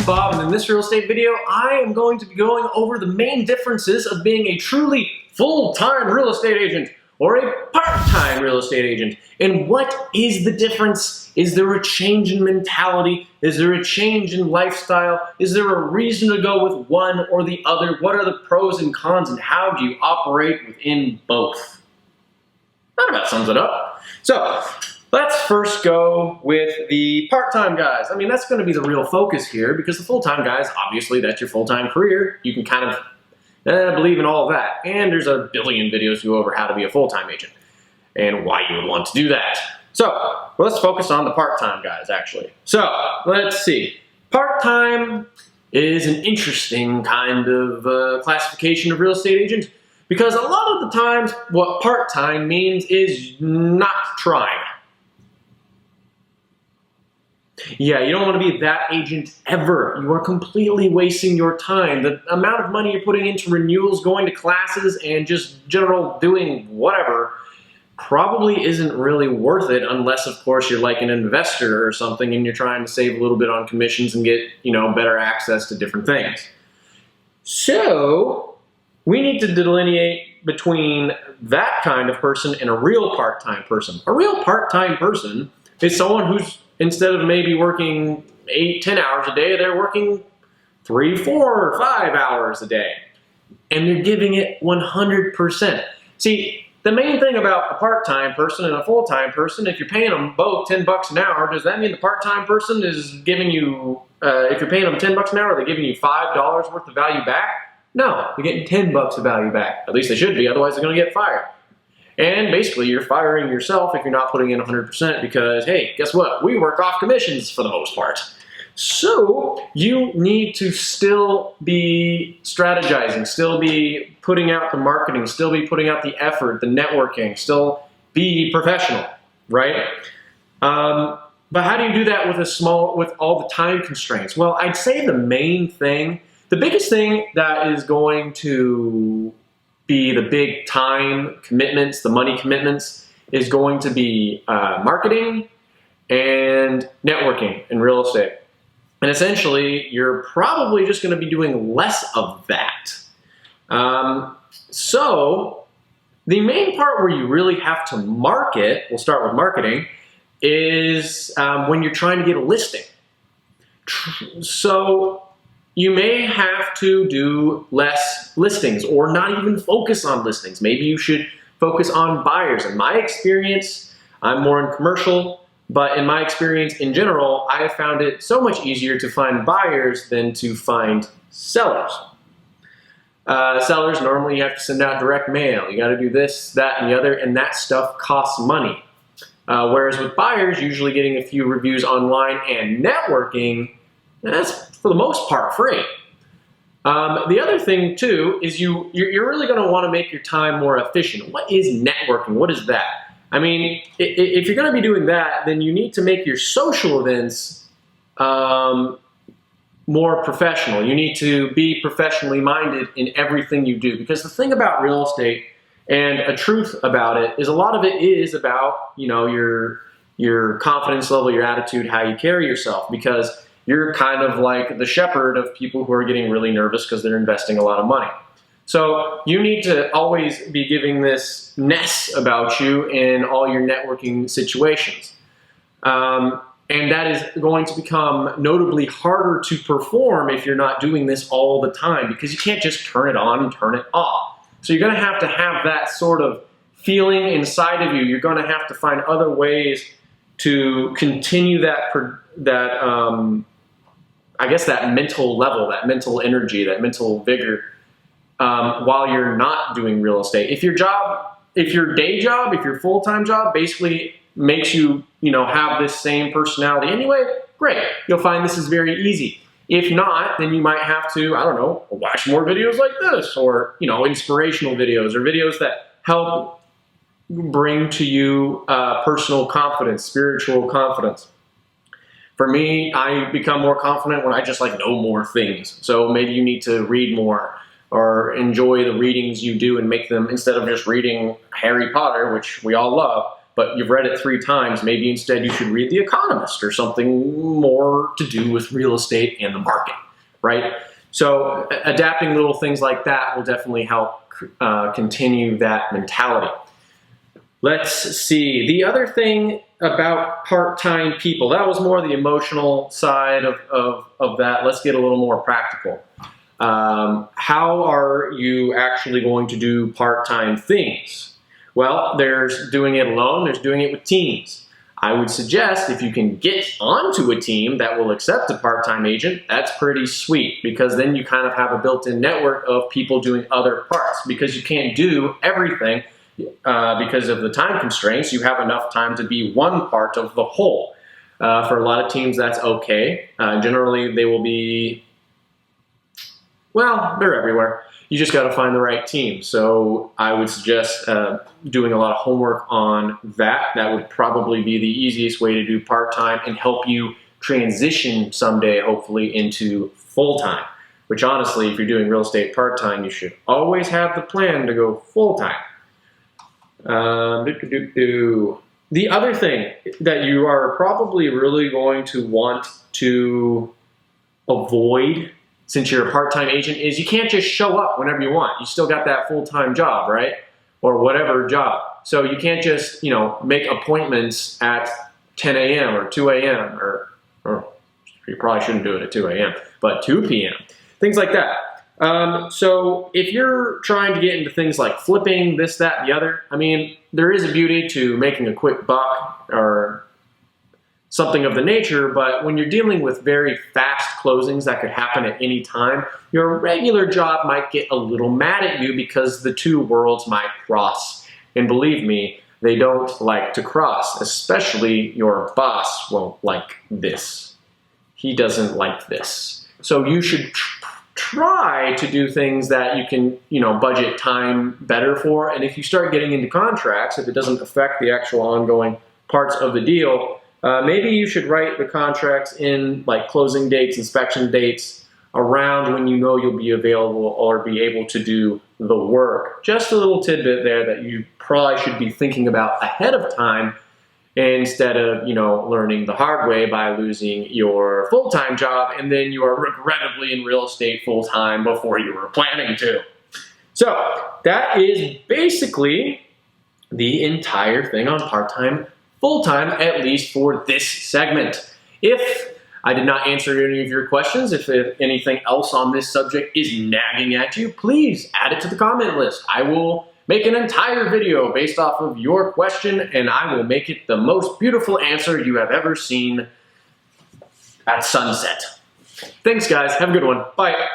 name's Bob, and in this real estate video, I am going to be going over the main differences of being a truly full-time real estate agent or a part-time real estate agent. And what is the difference? Is there a change in mentality? Is there a change in lifestyle? Is there a reason to go with one or the other? What are the pros and cons, and how do you operate within both? That about sums it up. So, let's first go with the part-time guys. I mean, that's going to be the real focus here, because the full-time guys, obviously, that's your full-time career. You can kind of believe in all of that. And there's a billion videos to go over how to be a full-time agent and why you would want to do that. So, let's focus on the part-time guys, actually. So, let's see. Part-time is an interesting kind of classification of real estate agent, because a lot of the times what part-time means is not trying. Yeah, you don't want to be that agent ever. You are completely wasting your time. The amount of money you're putting into renewals, going to classes, and just general doing whatever probably isn't really worth it, unless, of course, you're like an investor or something and you're trying to save a little bit on commissions and get, better access to different things. So, we need to delineate between that kind of person and a real part-time person. A real part-time person is someone who's, instead of maybe working 8-10 hours a day, they're working 3, 4, 5 hours a day. And they're giving it 100%. See, the main thing about a part-time person and a full-time person, if you're paying them both $10 an hour, does that mean the part-time person is giving you, if you're paying them $10 an hour, they're giving you $5 worth of value back? No, they're getting $10 of value back. At least they should be, otherwise they're going to get fired. And basically, you're firing yourself if you're not putting in 100%, because, hey, guess what? We work off commissions for the most part. So, you need to still be strategizing, still be putting out the marketing, still be putting out the effort, the networking, still be professional, right? But how do you do that with all the time constraints? Well, I'd say the biggest thing that is going to be the big time commitments, the money commitments, is going to be marketing and networking in real estate. And essentially, you're probably just going to be doing less of that. So, the main part where you really have to market, we'll start with marketing, is when you're trying to get a listing. So, you may have to do less listings or not even focus on listings. Maybe you should focus on buyers. In my experience, I'm more in commercial, but in my experience in general, I have found it so much easier to find buyers than to find sellers. Sellers, normally you have to send out direct mail. You got to do this, that, and the other, and that stuff costs money. Whereas with buyers, usually getting a few reviews online and networking, that's for the most part free. The other thing too is you're really going to want to make your time more efficient. What is networking? What is that? I mean, if you're going to be doing that, then you need to make your social events more professional. You need to be professionally minded in everything you do, because the thing about real estate, and a truth about it, is a lot of it is about your confidence level, your attitude, how you carry yourself, because you're kind of like the shepherd of people who are getting really nervous because they're investing a lot of money. So you need to always be giving this ness about you in all your networking situations. And that is going to become notably harder to perform if you're not doing this all the time, because you can't just turn it on and turn it off. So you're going to have that sort of feeling inside of you. You're going to have to find other ways to continue that mental level, that mental energy, that mental vigor, while you're not doing real estate. If your day job, if your full-time job basically makes you, have this same personality anyway, great. You'll find this is very easy. If not, then you might have to, watch more videos like this, or, inspirational videos, or videos that help bring to you personal confidence, spiritual confidence. For me, I become more confident when I just know more things. So maybe you need to read more, or enjoy the readings you do and make them, instead of just reading Harry Potter, which we all love, but you've read it 3 times. Maybe instead you should read The Economist or something more to do with real estate and the market, right? So adapting little things like that will definitely help continue that mentality. Let's see. The other thing about part-time people, that was more the emotional side of that. Let's get a little more practical. How are you actually going to do part-time things? Well, there's doing it alone, there's doing it with teams. I would suggest if you can get onto a team that will accept a part-time agent, that's pretty sweet, because then you kind of have a built-in network of people doing other parts, because you can't do everything because of the time constraints. You have enough time to be one part of the whole. For a lot of teams, that's okay. Generally, they will be, well, they're everywhere. You just got to find the right team. So I would suggest doing a lot of homework on that. That would probably be the easiest way to do part-time and help you transition someday, hopefully, into full-time. Which honestly, if you're doing real estate part-time, you should always have the plan to go full-time. The other thing that you are probably really going to want to avoid, since you're a part-time agent, is you can't just show up whenever you want. You still got that full-time job, right? Or whatever job. So you can't just, make appointments at 10 a.m. or 2 a.m. or you probably shouldn't do it at 2 a.m., but 2 p.m. Things like that. So if you're trying to get into things like flipping, this, that, and the other, there is a beauty to making a quick buck or something of the nature, but when you're dealing with very fast closings that could happen at any time, your regular job might get a little mad at you because the two worlds might cross. And believe me, they don't like to cross, especially your boss won't like this. He doesn't like this. So you should try to do things that you can, budget time better for. And if you start getting into contracts, if it doesn't affect the actual ongoing parts of the deal, maybe you should write the contracts in, like closing dates, inspection dates, around when you know you'll be available or be able to do the work. Just a little tidbit there that you probably should be thinking about ahead of time, instead of, learning the hard way by losing your full-time job and then you are regrettably in real estate full-time before you were planning to. So that is basically the entire thing on part-time, full-time, at least for this segment. If I did not answer any of your questions, if anything else on this subject is nagging at you, please add it to the comment list. I will make an entire video based off of your question, and I will make it the most beautiful answer you have ever seen at sunset. Thanks, guys. Have a good one. Bye.